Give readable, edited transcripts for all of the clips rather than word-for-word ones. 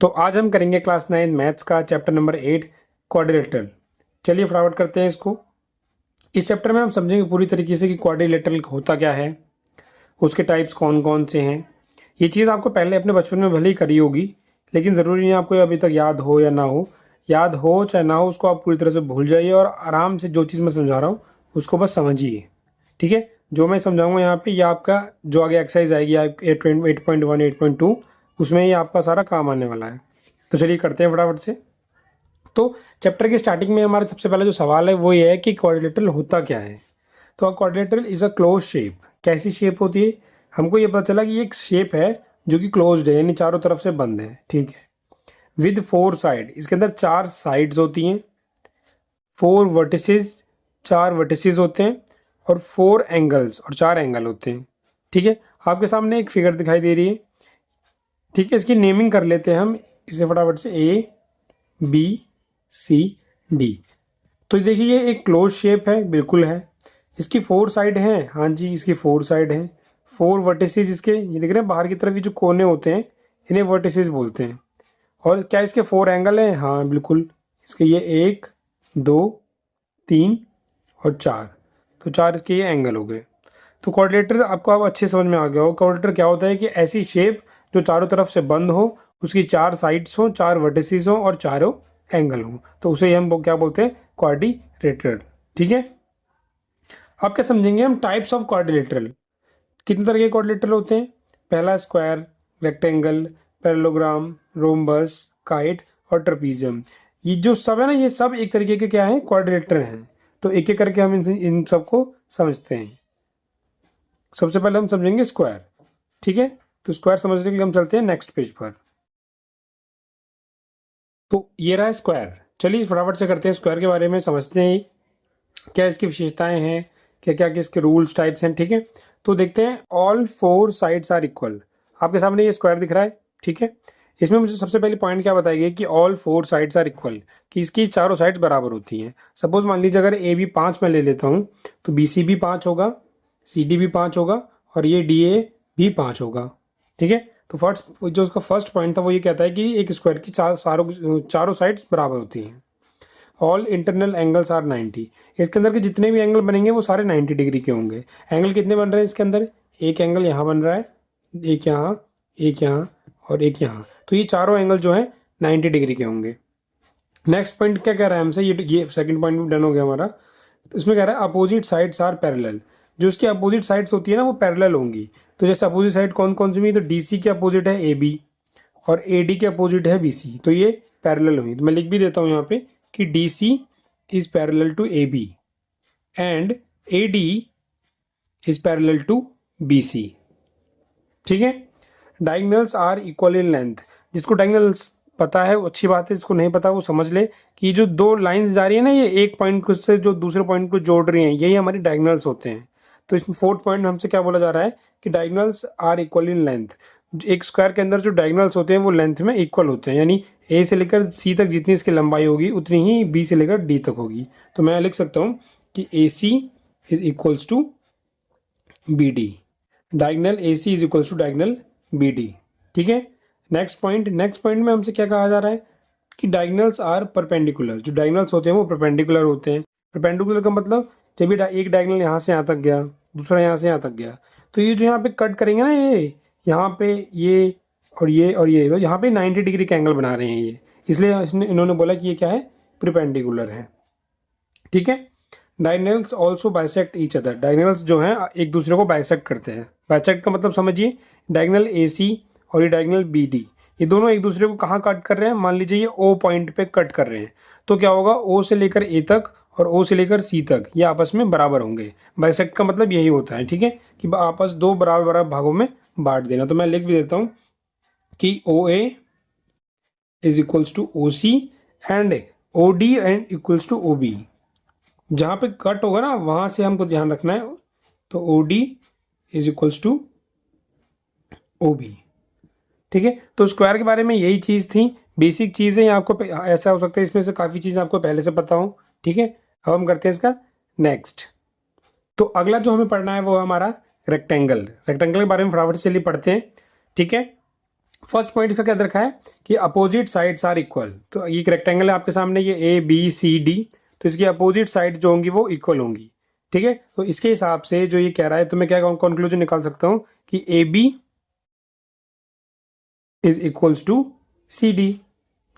तो आज हम करेंगे क्लास 9 मैथ्स का चैप्टर नंबर 8 क्वाड्रिलेटरल। चलिए फटाफट करते हैं इसको। इस चैप्टर में हम समझेंगे पूरी तरीके से कि क्वाड्रिलेटरल होता क्या है, उसके टाइप्स कौन कौन से हैं। ये चीज़ आपको पहले अपने बचपन में भले ही करी होगी, लेकिन ज़रूरी नहीं आपको अभी तक याद हो या ना हो। याद हो चाहे ना हो, उसको आप पूरी तरह से भूल जाइए और आराम से जो चीज़ मैं समझा रहा हूँ उसको बस समझिए। ठीक है, जो मैं समझाऊंगा यहाँ पे ये आपका जो आगे एक्सरसाइज आएगी 8.1 8.2 उसमें ये आपका सारा काम आने वाला है। तो चलिए करते हैं फटाफट से। तो चैप्टर की स्टार्टिंग में हमारा सबसे पहला जो सवाल है वो ये है कि क्वाड्रिलेटरल होता क्या है। तो quadrilateral is a close shape. कैसी शेप होती है? हमको ये पता चला कि ये एक शेप है जो कि क्लोज्ड है, यानी चारों तरफ से बंद है। ठीक है, विद 4 साइड, इसके अंदर 4 साइड्स होती हैं, 4 वर्टिसेस, 4 वर्टिसेस होते हैं और 4 एंगल्स और 4 एंगल होते हैं। ठीक है, आपके सामने एक फिगर दिखाई दे रही है। ठीक है, इसकी नेमिंग कर लेते हैं हम इसे फटाफट से, ए बी सी डी। तो देखिए ये एक क्लोज शेप है, बिल्कुल है। इसकी 4 साइड हैं, हाँ जी इसकी 4 साइड हैं। 4 वर्टिसेस इसके, ये देख रहे हैं बाहर की तरफ ये जो कोने होते हैं इन्हें वर्टिसेस बोलते हैं। और क्या इसके 4 एंगल हैं? हाँ बिल्कुल, इसके ये 1 2 3 और 4। तो 4 इसके ये एंगल हो गए। तो क्वाड्रिलेटरल आपको अब अच्छे समझ में आ गया हो। क्वाड्रिलेटरल क्या होता है कि ऐसी शेप जो चारों तरफ से बंद हो, उसकी 4 साइड्स हो, 4 वर्टिसेस हो और चारों एंगल हो, तो उसे हम क्या बोलते हैं? क्वाड्रिलेटरल। ठीक है, अब क्या समझेंगे हम टाइप्स ऑफ क्वाड्रिलेटरल। कितने तरह के क्वाड्रिलेटरल होते हैं? पहला square, rectangle, parallelogram, rhombus, kite और ट्रेपीजियम। ये जो सब है ना, ये सब एक तरीके के क्या है? क्वाड्रिलेटरल हैं। तो एक एक करके हम इन सबको समझते हैं। सबसे पहले हम समझेंगे स्क्वायर। ठीक है, तो स्क्वायर समझने के लिए हम चलते हैं नेक्स्ट पेज पर। तो ये रहा स्क्वायर। चलिए फटाफट से करते हैं, स्क्वायर के बारे में समझते हैं क्या इसकी विशेषताएं हैं, क्या क्या इसके रूल्स टाइप्स हैं। ठीक है, तो देखते हैं। All 4 sides are equal. आपके सामने ये स्क्वायर दिख रहा है। ठीक है, इसमें मुझे सबसे पहले पॉइंट क्या बताई गई कि ऑल 4 साइड्स आर इक्वल, कि इसकी चारों साइड्स बराबर होती हैं। सपोज मान लीजिए अगर ए बी 5 मैं ले लेता हूँ, तो बी सी भी 5 होगा, सी डी भी 5 होगा और ये डी ए भी 5 होगा। ठीक है, तो फर्स्ट जो उसका फर्स्ट पॉइंट था वो ये कहता है कि एक स्क्वायर की चारों साइड्स बराबर होती हैं। All internal angles are 90। इसके अंदर के जितने भी एंगल बनेंगे वो सारे 90 डिग्री के होंगे। एंगल कितने बन रहे हैं इसके अंदर? एक एंगल यहाँ बन रहा है, एक यहाँ, एक यहाँ और एक यहाँ। तो ये चारों एंगल जो है 90 डिग्री के होंगे। नेक्स्ट पॉइंट क्या कह रहा है हमसे? ये सेकंड पॉइंट भी डन हो गया हमारा। तो इसमें कह रहा है अपोजिट साइड्स आर पैरेलल। जो इसकी अपोजिट साइड्स होती है ना वो पैरेलल होंगी। तो जैसे अपोजिट साइड कौन कौन सी हुई? तो डीसी के अपोजिट है ए बी और ए डी के अपोजिट है बी सी, तो ये पैरेलल हुई। तो मैं लिख भी देता हूँ यहाँ पे कि D C is parallel to A B and A D is parallel to B C. ठीक है, diagonals are equal in length. जिसको डायगोनल्स पता है वो अच्छी बात है, जिसको नहीं पता वो समझ ले कि जो दो लाइंस जा रही है ना, ये एक पॉइंट को से जो दूसरे पॉइंट को जोड़ रही हैं, यही हमारी डायगोनल्स होते हैं। तो इसमें फोर्थ पॉइंट हमसे क्या बोला जा रहा है कि diagonals are equal in length. एक स्क्वायर के अंदर जो डायगोनल्स होते हैं वो लेंथ में इक्वल होते हैं, यानी ए से लेकर सी तक जितनी इसकी लंबाई होगी उतनी ही बी से लेकर डी तक होगी। तो मैं लिख सकता हूँ कि A C is equals to B D, diagonal A C is equals to diagonal B D. ठीक है, नेक्स्ट पॉइंट में हमसे क्या कहा जा रहा है कि डायगोनल्स आर परपेंडिकुलर। जो डायगोनल्स होते हैं वो परपेंडिकुलर होते हैं। परपेंडिकुलर का मतलब जब ये एक डायगोनल यहाँ से यहाँ तक गया, दूसरा यहाँ से यहाँ तक गया, तो ये जो यहाँ पे कट करेंगे ना, ये यहाँ पे ये और ये और ये, तो यहाँ पे 90 डिग्री का एंगल बना रहे हैं ये, इसलिए इन्होंने बोला कि ये क्या है? परपेंडिकुलर है। ठीक है, diagonals also bisect each other. Diagonals जो हैं एक दूसरे को बाइसेक्ट करते हैं। बाइसेक्ट का मतलब समझिए, डायगोनल ए सी और ये डायगोनल बी डी, ये दोनों एक दूसरे को कहाँ कट कर रहे हैं? मान लीजिए ये ओ पॉइंट पे कट कर रहे हैं, तो क्या होगा? ओ से लेकर ए तक और ओ से लेकर सी तक ये आपस में बराबर होंगे। बाइसेक्ट का मतलब यही होता है। ठीक है, कि आपस दो बराबर बराबर भागों में बांट देना। तो मैं लिख भी देता हूँ कि O A is equals to O C and O D and equals to O B. जहाँ पे कट होगा ना वहाँ से हमको ध्यान रखना है। तो O D is equals to O B. ठीक है, तो स्क्वायर के बारे में यही चीज़ थी, बेसिक चीज़ें आपको ऐसा हो सकता है इसमें से काफ़ी चीज़ आपको पहले से पता हो। ठीक है, अब हम करते हैं इसका नेक्स्ट। तो अगला जो हमें पढ़ना है वो हमारा रेक्टेंगल। रेक्टेंगल के बारे में फटाफट से चलिए पढ़ते हैं। ठीक है, फर्स्ट पॉइंट इसका क्या दे रखा है कि अपोजिट साइड्स आर इक्वल। तो ये एक रेक्टेंगल है आपके सामने, ये ए बी सी डी, तो इसकी अपोजिट साइड जो होंगी वो इक्वल होंगी। ठीक है, तो इसके हिसाब से जो ये कह रहा है, तो मैं क्या कंक्लूजन निकाल सकता हूँ कि A B is equals to C D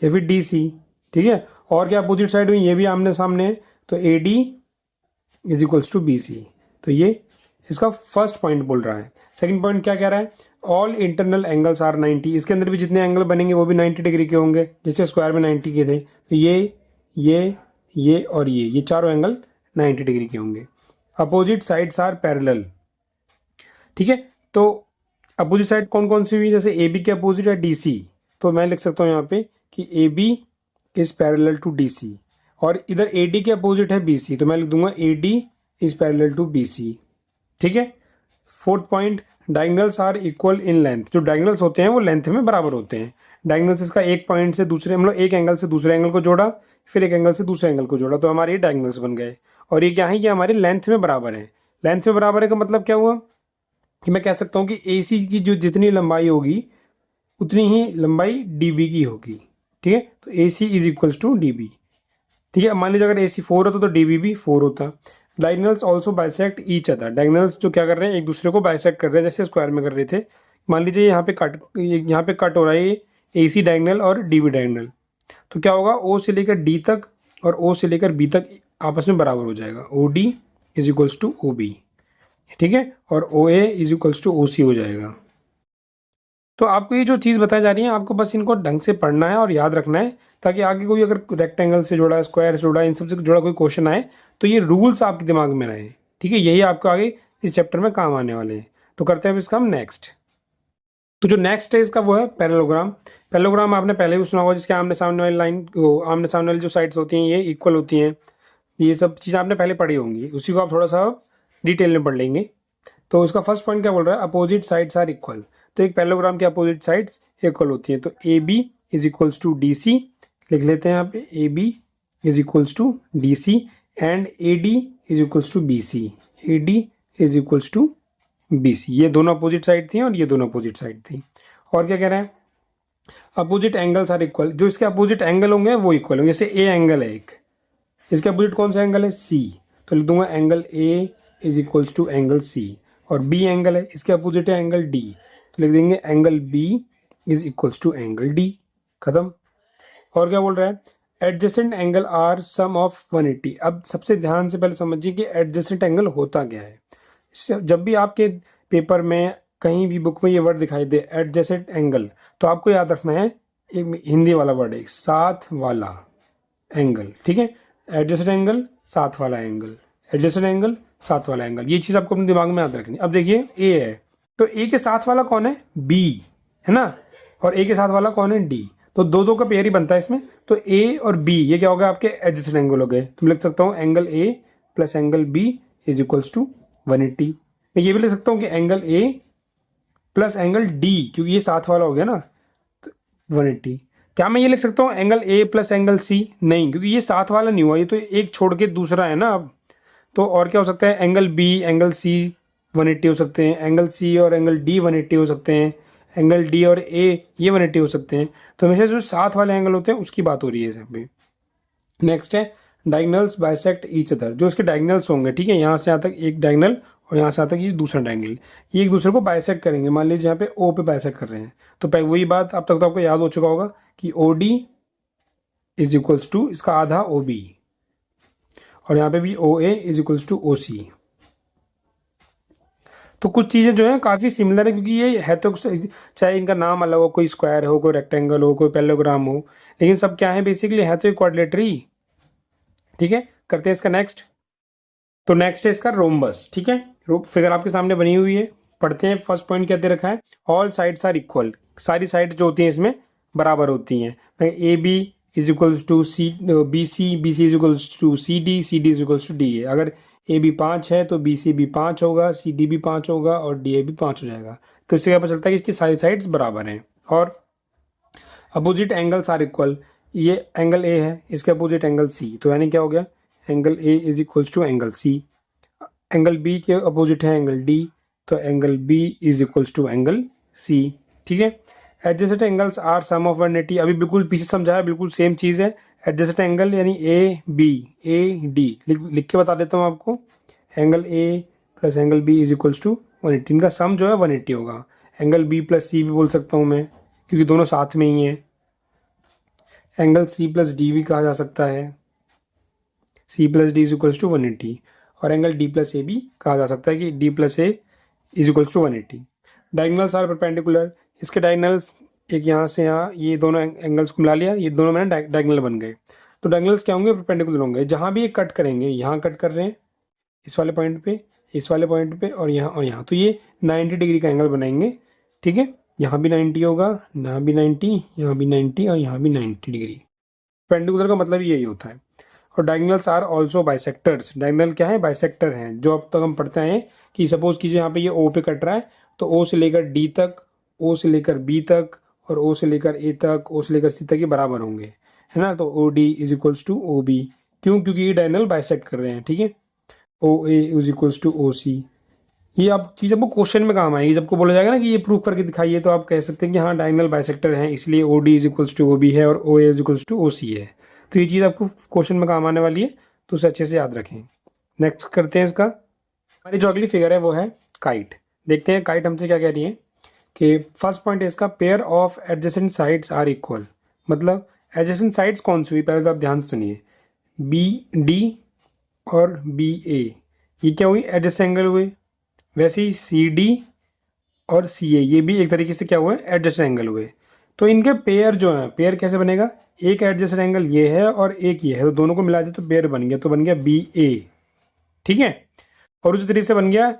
या फिर डी सी। ठीक है, और क्या अपोजिट साइड हुई, ये भी आमने सामने है, तो A D is equals to B C. तो ये इसका फर्स्ट पॉइंट बोल रहा है। सेकंड पॉइंट क्या कह रहा है, ऑल इंटरनल एंगल्स आर 90। इसके अंदर भी जितने एंगल बनेंगे वो भी 90 डिग्री के होंगे, जैसे स्क्वायर में 90 के थे। तो ये और ये चारों एंगल 90 डिग्री के होंगे। Opposite sides are parallel. ठीक है, तो अपोजिट साइड कौन कौन सी हुई, जैसे ए बी के अपोजिट है डी सी, तो मैं लिख सकता हूँ यहाँ पे कि A B is parallel to D C, और इधर ए डी के अपोजिट है बी सी, तो मैं लिख दूंगा A D is parallel to B C. ठीक है, fourth point, diagonals are equal in length. जो डायगोनल्स होते हैं वो लेंथ में बराबर होते हैं। डायगोनल्स इसका एक पॉइंट से दूसरे, मतलब एक एंगल से दूसरे एंगल को जोड़ा, फिर एक एंगल से दूसरे एंगल को जोड़ा, तो हमारे ये डायगोनल्स बन गए। और ये क्या है, ये हमारे लेंथ में बराबर है। लेंथ में बराबर है का मतलब क्या हुआ कि मैं कह सकता हूँ कि ए सी की जो जितनी लंबाई होगी उतनी ही लंबाई डी बी की होगी। ठीक है, तो A C is equals to D B. ठीक है, मान लीजिए अगर ए सी 4 होता तो डी बी भी 4 होता। Diagonals also bisect each other. Diagonals जो क्या कर रहे हैं, एक दूसरे को बाइसेक्ट कर रहे हैं, जैसे स्क्वायर में कर रहे थे। मान लीजिए यहाँ पे कट हो रहा है ए सी डायगोनल और डी बी डायगोनल, तो क्या होगा, ओ से लेकर डी तक और ओ से लेकर बी तक आपस में बराबर हो जाएगा। O D is equals to O B. ठीक है, और O A is equals to O C हो जाएगा। तो आपको ये जो चीज़ बताई जा रही है, आपको बस इनको ढंग से पढ़ना है और याद रखना है, ताकि आगे कोई अगर रेक्टेंगल से जुड़ा, स्क्वायर से जुड़ा, इन सब से जुड़ा कोई क्वेश्चन आए तो ये रूल्स आपके दिमाग में रहे। ठीक है, यही आपको आगे इस चैप्टर में काम आने वाले हैं। तो करते हैं अब इसका हम नेक्स्ट। तो जो नेक्स्ट है इसका वो है पैरेललोग्राम। पैरेललोग्राम आपने पहले भी सुना होगा, जिसके आमने सामने वाली लाइन, आमने सामने वाली जो साइड्स होती हैं ये इक्वल होती हैं। ये सब चीज़ आपने पहले पढ़ी होंगी, उसी को आप थोड़ा सा डिटेल में पढ़ लेंगे। तो इसका फर्स्ट पॉइंट क्या बोल रहा है, अपोजिट साइड्स आर इक्वल। तो एक पैरेललोग्राम की अपोजिट साइड्स इक्वल होती हैं। तो A B is equals to D C लिख लेते हैं यहाँ पे, A B is equals to D C and A D is equals to B C. A D is equals to B C, ये दोनों अपोजिट साइड थी और ये दोनों अपोजिट साइड थी। और क्या कह रहे हैं, अपोजिट एंगल्स आर इक्वल। जो इसके अपोजिट एंगल होंगे वो इक्वल होंगे। जैसे ए एंगल है एक, इसके अपोजिट कौन सा एंगल है, सी, तो लिख दूंगा angle A is equals to angle C. और बी एंगल है, इसके अपोजिट है एंगल डी, तो लिख देंगे angle B is equals to angle D. खत्म। और क्या बोल रहा है, adjacent angle are sum of 180। अब सबसे ध्यान से पहले समझिए कि एडजेसेंट एंगल होता क्या है। जब भी आपके पेपर में कहीं भी बुक में ये वर्ड दिखाई दे एडजेसेंट एंगल, तो आपको याद रखना है एक हिंदी वाला वर्ड है, साथ वाला एंगल। ठीक है, एडजेसेंट एंगल, साथ वाला एंगल, एडजेसेंट एंगल, साथ वाला एंगल, ये चीज आपको अपने दिमाग में याद रखनी। अब देखिए ए है, तो ए के साथ वाला कौन है, बी है ना, और ए के साथ वाला कौन है, डी। तो दो दो का पेयर ही बनता है इसमें। तो ए और बी ये क्या होगा, आपके एडजेसेंट एंगल हो गए। तो मैं लिख सकता हूँ angle A plus angle B is equals to 180। मैं ये भी लिख सकता हूँ कि angle A plus angle D, क्योंकि ये साथ वाला हो गया ना, तो 180। क्या मैं ये लिख सकता हूँ angle A plus angle C, नहीं, क्योंकि ये साथ वाला नहीं हुआ, ये तो एक छोड़ के दूसरा है ना अब। तो और क्या हो सकता है, एंगल बी एंगल सी 180 हो सकते हैं, एंगल सी और एंगल डी 180 हो सकते हैं, एंगल डी और ए ये 180 हो सकते हैं। तो हमेशा जो साथ वाले एंगल होते हैं उसकी बात हो रही है यहाँ पे। नेक्स्ट है डायगोनल्स बाइसेक्ट ईच अदर। जो इसके डायगोनल्स होंगे, ठीक है, यहाँ से यहाँ तक एक डायगोनल और यहाँ से यहाँ तक ये दूसरा डायगोनल, ये एक दूसरे को बाइसेक्ट करेंगे। मान लीजिए यहाँ पे ओ पे बाइसेक्ट कर रहे हैं, तो वही बात अब तक तो आपको याद हो चुका होगा कि O D is equals to इसका आधा ओ बी, और यहाँ पे भी O A is equals to O C. तो कुछ चीज़ें जो है काफ़ी सिमिलर है, क्योंकि ये है तो, चाहे इनका नाम अलग हो, कोई स्क्वायर हो, कोई रेक्टेंगल हो, कोई पैरेललोग्राम हो, लेकिन सब क्या है बेसिकली, है तो एक क्वाड्रिलेटरी। ठीक है, करते हैं इसका नेक्स्ट। तो नेक्स्ट है इसका रोम्बस। ठीक है, फिगर आपके सामने बनी हुई है, पढ़ते हैं। फर्स्ट पॉइंट क्या दे रखा है, ऑल साइड्स आर इक्वल। सारी साइड्स जो होती हैं इसमें बराबर होती हैं। A B is equals to C, B C is equals to C D is equals to D A. अगर ए बी 5 है तो बी सी भी 5 होगा, सी डी भी 5 होगा और डी ए भी 5 हो जाएगा। तो इससे क्या पता चलता है कि इसकी सारी साइड्स बराबर हैं। और अपोजिट एंगल्स आर इक्वल, ये एंगल ए है, इसके अपोजिट एंगल सी, तो यानी क्या हो गया, angle A is equals to angle C. Angle B के अपोजिट है एंगल डी, तो angle B is equals to angle C. ठीक है, adjacent angles are sum of 180, अभी बिल्कुल पीछे समझाया, बिल्कुल सेम चीज़ है। एडजेसेंट एंगल यानी ए डी लिख के बता देता हूँ आपको। Angle A plus angle B is equals to 180, इनका सम जो है 180 होगा। एंगल बी प्लस सी भी बोल सकता हूँ मैं, क्योंकि दोनों साथ में ही हैं। एंगल सी प्लस डी भी कहा जा सकता है, C plus D is equals to 180। और एंगल डी प्लस ए भी कहा जा सकता है कि D plus A is equals to 180। Diagonals are perpendicular, इसके डायगनल्स एक यहाँ से यहाँ, ये दोनों एंगल्स को मिला लिया, ये दोनों मैंने डायगनल बन गए। तो डायगनल्स क्या होंगे? परपेंडिकुलर होंगे। जहाँ भी ये कट करेंगे, यहाँ कट कर रहे हैं इस वाले पॉइंट पे, इस वाले पॉइंट पे, और यहाँ, तो ये 90 डिग्री का एंगल बनाएंगे। ठीक है, यहाँ भी 90 होगा, यहाँ भी 90, यहाँ भी 90 और यहाँ भी 90 डिग्री। परपेंडिकुलर का मतलब यही होता है। और diagonals are also bisectors, diagonal क्या है? बाइसेक्टर हैं। जो अब तक हम पढ़ते हैं कि सपोज कीजिए यहाँ पे ये ओ पे कट रहा है, तो ओ से लेकर डी तक, ओ से लेकर बी तक, और ओ से लेकर ए तक, ओ से लेकर सी तक ये बराबर होंगे, है ना। तो O D is equals to O B, क्यों? क्योंकि ये डायगनल बाइसेक्ट कर रहे हैं। ठीक है, ओ A is equals to O सी। ये अब चीज़ आपको क्वेश्चन में काम आएगी, जब आपको बोला जाएगा ना कि ये प्रूफ करके दिखाइए, तो आप कह सकते हैं कि हाँ डायगनल बाइसेक्टर है, इसलिए O D is equals to O B है और O A is equals to O C है। तो ये चीज़ आपको क्वेश्चन में काम आने वाली है, तो उसे अच्छे से याद रखें। नेक्स्ट करते हैं इसका। हमारी जो अगली फिगर है वो है काइट। देखते हैं काइट हमसे क्या कह रही है कि फर्स्ट पॉइंट है इसका, pair of adjacent sides are equal. मतलब एडजेसेंट साइड्स कौन सी हुई? पहले तो आप ध्यान से सुनिए, बी डी और बी ए, ये क्या हुई? एडजेसेंट एंगल हुए। वैसे ही सी डी और सी ए, ये भी एक तरीके से क्या हुए? एडजेसेंट एंगल हुए। तो इनके पेयर जो है, पेयर कैसे बनेगा? एक एडजेसेंट एंगल ये है और एक ये है, तो दोनों को मिला दे तो पेयर बन गया, तो बन गया बी ए। ठीक है, और उसी तरीके से बन गया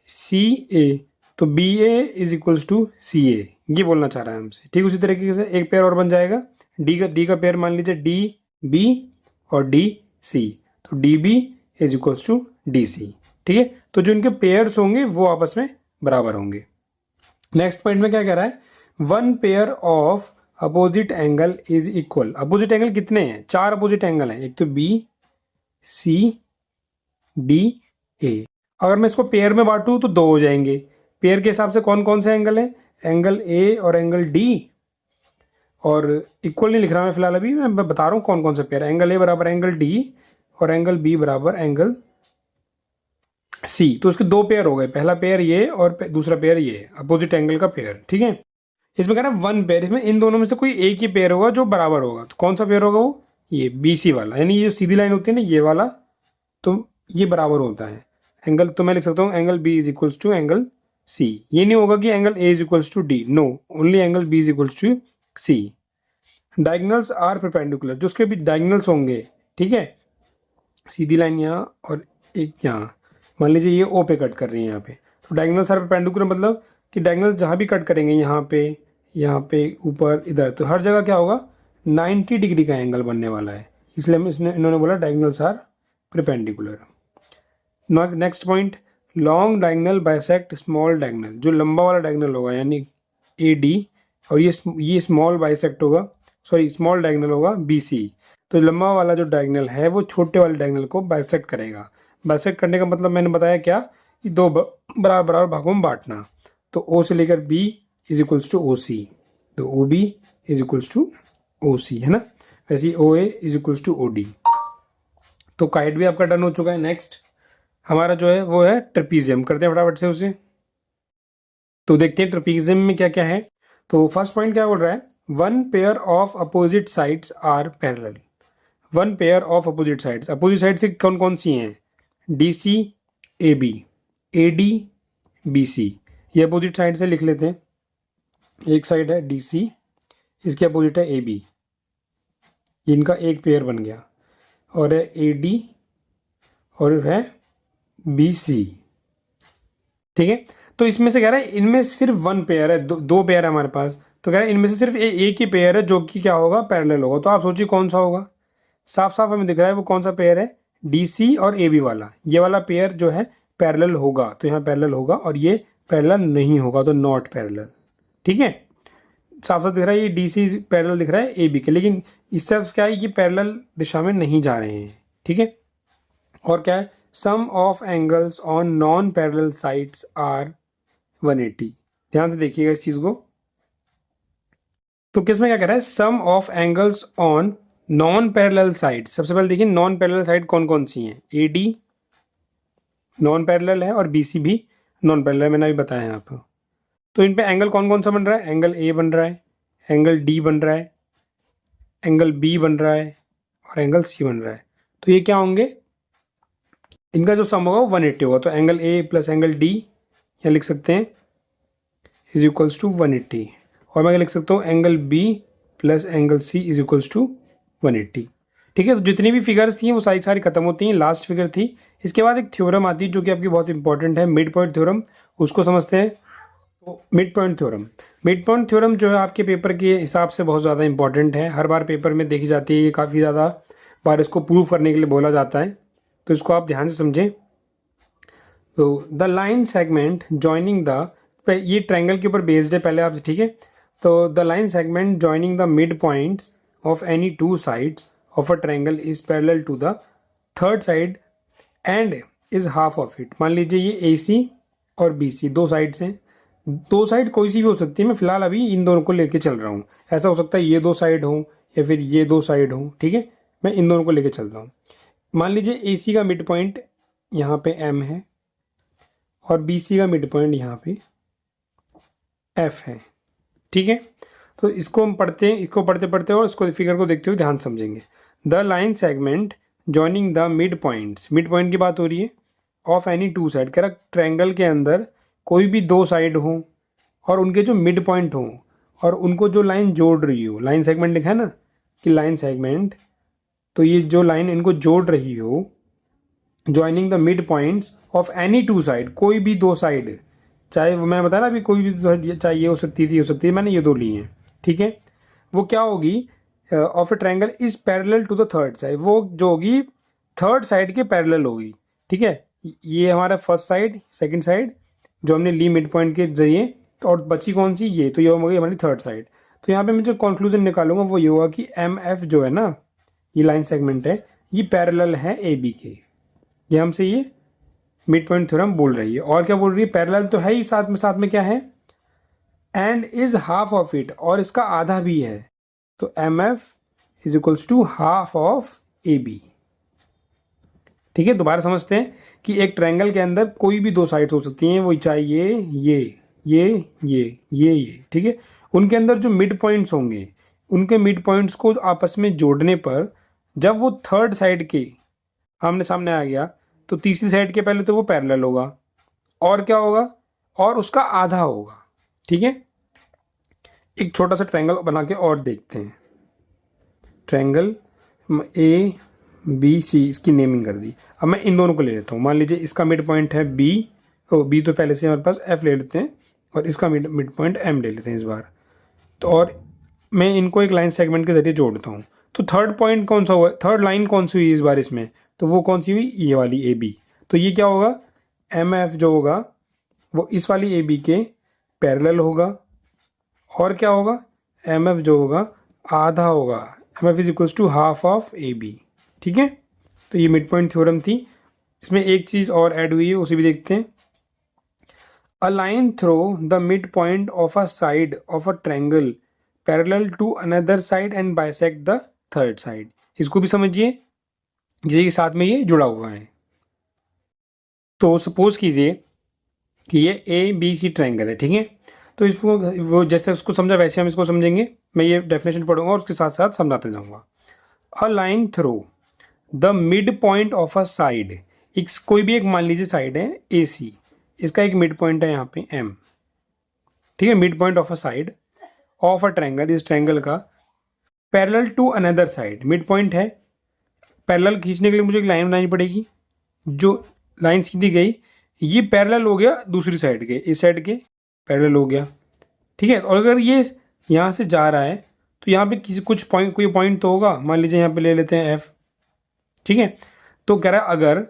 सी ए, तो B A is equals to C A, ये बोलना चाह रहा है हमसे। ठीक, उसी तरीके से एक पेयर और बन जाएगा, डी का पेयर मान लीजिए डी बी और डी सी, तो D B is equals to D C. ठीक है, तो जो इनके पेयर्स होंगे वो आपस में बराबर होंगे। नेक्स्ट पॉइंट में क्या कह रहा है? One pair of opposite angle is equal. Opposite angle कितने हैं? 4 अपोजिट एंगल हैं, एक तो बी सी डी ए। अगर मैं इसको पेयर में बांटूं तो 2 हो जाएंगे। पेयर के हिसाब से कौन कौन से एंगल हैं? एंगल ए और एंगल डी। और इक्वल नहीं लिख रहा मैं फिलहाल, अभी मैं बता रहा हूँ कौन कौन से पेयर। एंगल ए बराबर एंगल डी और एंगल बी बराबर एंगल सी। तो उसके 2 पेयर हो गए, पहला पेयर ये और दूसरा पेयर ये, अपोजिट एंगल का पेयर। ठीक है, इसमें कह रहा है वन पेयर, इसमें इन दोनों में से कोई एक ही पेयर होगा जो बराबर होगा। तो कौन सा पेयर होगा वो? ये बी सी वाला, यानी ये जो सीधी लाइन होती है ना ये वाला, तो ये बराबर होता है एंगल। तो मैं लिख सकता हूँ angle B is equals to angle C. ये नहीं होगा कि angle A is equals to D, no, only angle B is equals to C. Diagonals are perpendicular, जो उसके भी डायगनल्स होंगे, ठीक है, सीधी लाइन यहाँ और एक यहाँ, मान लीजिए ये ओ पे कट कर रही है यहाँ पे, तो डायगनल्स आर परपेंडिकुलर मतलब कि डायगनल जहाँ भी कट करेंगे, यहाँ पे ऊपर इधर, तो हर जगह क्या होगा? 90 डिग्री का एंगल बनने वाला है, इसलिए इन्होंने बोला diagonals are perpendicular. Next point, long diagonal bisect small diagonal. जो लंबा वाला डायगनल होगा यानी ए डी, और ये स्मॉल बाइसेक्ट होगा, सॉरी स्मॉल डायगनल होगा बी सी। तो लंबा वाला जो डायगनल है वो छोटे वाले डायगनल को बाइसेक्ट करेगा। बाइसेक्ट करने का मतलब मैंने बताया क्या, कि 2 बराबर बराबर भागों में बांटना। तो ओ से लेकर B is equals to O C, तो O B is equals to O C, है ना। वैसे O A is equals to O D. तो काइट भी आपका डन हो चुका है। नेक्स्ट हमारा जो है वो है ट्रेपीजियम, करते हैं फटाफट से उसे। तो देखते हैं ट्रेपीजियम में क्या क्या है। तो फर्स्ट पॉइंट क्या बोल रहा है? One pair of opposite sides are parallel. One pair of opposite sides, opposite side से कौन कौन सी हैं? D C A B, A D B C. ये अपोजिट साइड से लिख लेते हैं। एक साइड है डी सी, इसके अपोजिट है ए बी, इनका एक पेयर बन गया। और है ए डी और है बी सी। ठीक है, तो इसमें से कह रहा है इनमें सिर्फ वन पेयर है, दो पेयर है हमारे पास। तो कह रहा है इनमें से सिर्फ एक ही पेयर है जो कि क्या होगा? पैरेलल होगा। तो आप सोचिए कौन सा होगा? साफ साफ हमें दिख रहा है वो कौन सा पेयर है, डी सी और ए बी वाला। ये वाला पेयर जो है पैरेलल होगा, तो यहाँ पैरेलल होगा, और ये पैरेलल नहीं होगा, तो नॉट पैरेलल। ठीक है, साफ साफ दिख रहा है ये डी सी पैरेलल दिख रहा है ए बी के, लेकिन इससे क्या है, ये पैरेलल दिशा में नहीं जा रहे हैं। ठीक है, और क्या है? Sum of angles on non parallel sides are 180। ध्यान से देखिएगा इस चीज को। तो किसमें क्या कह रहा है, sum of angles on non parallel side. सबसे पहले देखिए नॉन पैरेलल साइड कौन कौन सी हैं, ए डी नॉन पैरेलल है और बी सी भी नॉन पैरेलल, मैंने अभी बताया है आपको। तो इन पे एंगल कौन कौन सा बन रहा है, एंगल ए बन रहा है, एंगल डी बन रहा है, एंगल बी बन रहा है और एंगल सी बन रहा है। तो ये क्या होंगे, इनका जो सम होगा वो 180 होगा। तो angle A plus angle D यहाँ लिख सकते हैं इज इक्वल्स टू 180। और मैं क्या लिख सकता हूँ, angle B plus angle C is equals to 180। ठीक है, तो जितनी भी फिगर्स थी वो सारी सारी खत्म होती हैं, लास्ट फिगर थी। इसके बाद एक थ्योरम आती है जो कि आपकी बहुत इंपॉर्टेंट है, मिड पॉइंट थ्योरम, उसको समझते हैं। तो mid point theorem, mid point theorem जो है आपके पेपर के हिसाब से बहुत ज़्यादा इंपॉर्टेंट है, हर बार पेपर में देखी जाती है, ये काफ़ी ज़्यादा बार इसको प्रूव करने के लिए बोला जाता है। तो इसको आप ध्यान से समझें। तो the line segment joining the, ये ट्रायंगल के ऊपर बेस्ड है पहले आपसे, ठीक है। तो the line segment joining the mid points of any two sides of a triangle is parallel to the third side and is half of it. मान लीजिए ये ए सी और बी सी दो साइड्स हैं, दो साइड कोई सी भी हो सकती है, मैं फिलहाल अभी इन दोनों को लेके चल रहा हूँ। ऐसा हो सकता है ये दो साइड हो या फिर ये दो साइड हो, ठीक है, मैं इन दोनों को लेके चल रहा हूँ। मान लीजिए ए सी का मिड पॉइंट यहाँ पे एम है और बी सी का मिड पॉइंट यहाँ पे एफ है, ठीक है। तो इसको हम पढ़ते हैं, इसको पढ़ते पढ़ते और इसको फिगर को देखते हुए ध्यान समझेंगे। The line segment joining the mid points, mid point की बात हो रही है, ऑफ एनी टू साइड, कह रहा ट्रायंगल के अंदर कोई भी दो साइड हो और उनके जो मिड पॉइंट हो और उनको जो लाइन जोड़ रही हो, लाइन सेगमेंट लिखा है ना कि लाइन सेगमेंट, तो ये जो लाइन इनको जोड़ रही हो, joining the mid points of any to side, कोई भी दो साइड, चाहे वो मैं बताया ना अभी कोई भी चाहे ये हो सकती थी, हो सकती है, मैंने ये दो ली हैं, ठीक है। वो क्या होगी, of a triangle is parallel to the third side, वो जो होगी थर्ड साइड के पैरेलल होगी, ठीक है। ये हमारा फर्स्ट साइड, सेकंड साइड जो हमने ली मिड पॉइंट के जरिए, और बची कौन सी, ये, तो ये होगी हमारी थर्ड साइड। तो यहाँ पे मैं जो कंक्लूजन निकालूंगा वो ये होगा कि एम एफ जो है ना, ये लाइन सेगमेंट है, ये पैरेलल है ए बी के। ये हमसे ये मिड पॉइंट थ्योरम बोल रही है। और क्या बोल रही है, पैरेलल तो है ही, साथ में क्या है, and is half of it, और इसका आधा भी है। तो M F is equals to half of A B, ठीक है। दोबारा समझते हैं कि एक ट्रायंगल के अंदर कोई भी दो साइड्स हो सकती हैं, वो चाहे ये, ठीक है। उनके अंदर जो मिड पॉइंट्स होंगे, उनके मिड पॉइंट्स को आपस में जोड़ने पर जब वो थर्ड साइड के आमने सामने आ गया, तो तीसरी साइड के पहले तो वो पैरेलल होगा, और क्या होगा, और उसका आधा होगा, ठीक है। एक छोटा सा ट्रायंगल बना के और देखते हैं। ट्रायंगल ए बी सी, इसकी नेमिंग कर दी। अब मैं इन दोनों को ले लेता हूँ। मान लीजिए इसका मिड पॉइंट है बी, बी तो पहले से हमारे पास, एफ ले लेते हैं, और इसका मिड पॉइंट एम ले लेते हैं इस बार। तो और मैं इनको एक लाइन सेगमेंट के जरिए जोड़ता हूँ। तो थर्ड पॉइंट कौन सा हुआ, थर्ड लाइन कौन सी हुई इस बार इसमें, तो वो कौन सी हुई, ये वाली ए बी। तो ये क्या होगा, एम एफ जो होगा वो इस वाली ए बी के पैरेलल होगा, और क्या होगा, एम एफ जो होगा आधा होगा, M F is equals to half of A B, ठीक है। तो ये मिड पॉइंट थ्योरम थी। इसमें एक चीज़ और ऐड हुई है, उसे भी देखते हैं। A line through the mid point of a side of a triangle parallel to another side and bisect the third side. इसको भी समझिए, जैसे साथ में ये जुड़ा हुआ है। तो सपोज कीजिए कि ये ए बी सी ट्रायंगल है, ठीक है। तो इसको वो जैसे उसको समझा वैसे हम इसको समझेंगे। मैं ये डेफिनेशन पढ़ूंगा और उसके साथ साथ समझाते जाऊंगा। अ line through the mid point of a side, एक कोई भी एक मान लीजिए साइड है ए सी, इसका एक मिड पॉइंट है यहाँ पे एम, ठीक है। Mid point of a side of a triangle, इस ट्रायंगल का parallel to another side, mid point है, पैरेलल खींचने के लिए मुझे एक लाइन बनानी पड़ेगी। जो लाइन सीधी गई, ये पैरेलल हो गया दूसरी साइड के, इस साइड के पैरेलल हो गया, ठीक है। और अगर ये यहाँ से जा रहा है तो यहाँ पे किसी कुछ पॉइंट, कोई पॉइंट तो होगा, मान लीजिए यहाँ पे ले लेते हैं एफ, ठीक है। तो कह रहा है अगर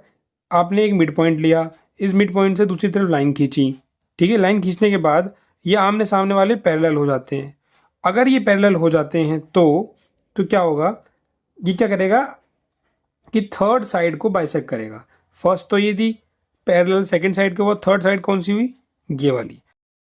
आपने एक मिड पॉइंट लिया, इस मिड पॉइंट से दूसरी तरफ लाइन खींची, ठीक है। लाइन खींचने के बाद ये आमने सामने वाले पैरेलल हो जाते हैं। अगर ये पैरेलल हो जाते हैं तो क्या होगा, ये क्या करेगा कि थर्ड साइड को बाइसेक्ट करेगा। फर्स्ट तो ये थी पैरेलल, सेकंड साइड के बाद थर्ड साइड कौन सी हुई, ये वाली।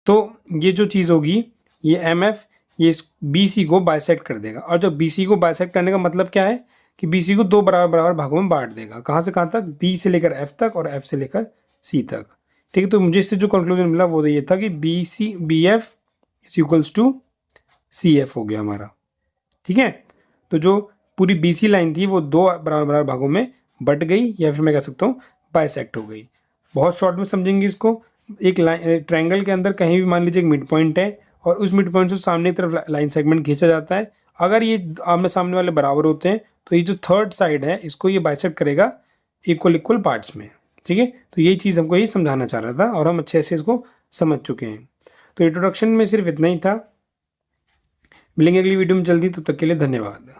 तो ये जो चीज़ होगी, ये एम एफ ये इस बी सी को बाइसेक्ट कर देगा। और जब बी सी को बाइसेक्ट करने का मतलब क्या है कि बी सी को दो बराबर बराबर भागों में बांट देगा। कहाँ से कहाँ तक? बी से लेकर एफ तक और एफ से लेकर सी तक। ठीक है, तो मुझे इससे जो कंक्लूजन मिला वो तो ये था कि B C B F is equals to C F हो गया हमारा। ठीक है, तो जो पूरी बी सी लाइन थी वो दो बराबर बराबर भागों में बट गई, या फिर मैं कह सकता हूँ बाइसेक्ट हो गई। बहुत शॉर्ट में समझेंगे इसको। एक ट्रायंगल के अंदर कहीं भी मान लीजिए एक मिड पॉइंट है और उस मिड पॉइंट से सामने की तरफ लाइन सेगमेंट खींचा जाता है। अगर ये आमने सामने वाले बराबर होते हैं तो ये जो थर्ड साइड है इसको ये बाइसेक्ट करेगा इक्वल इक्वल पार्ट्स में। ठीक है, तो यही चीज़ हमको ये समझाना चाह रहा था और हम अच्छे से इसको समझ चुके हैं। तो इंट्रोडक्शन में सिर्फ इतना ही था। मिलेंगे अगली वीडियो में जल्दी, तब तक के लिए धन्यवाद।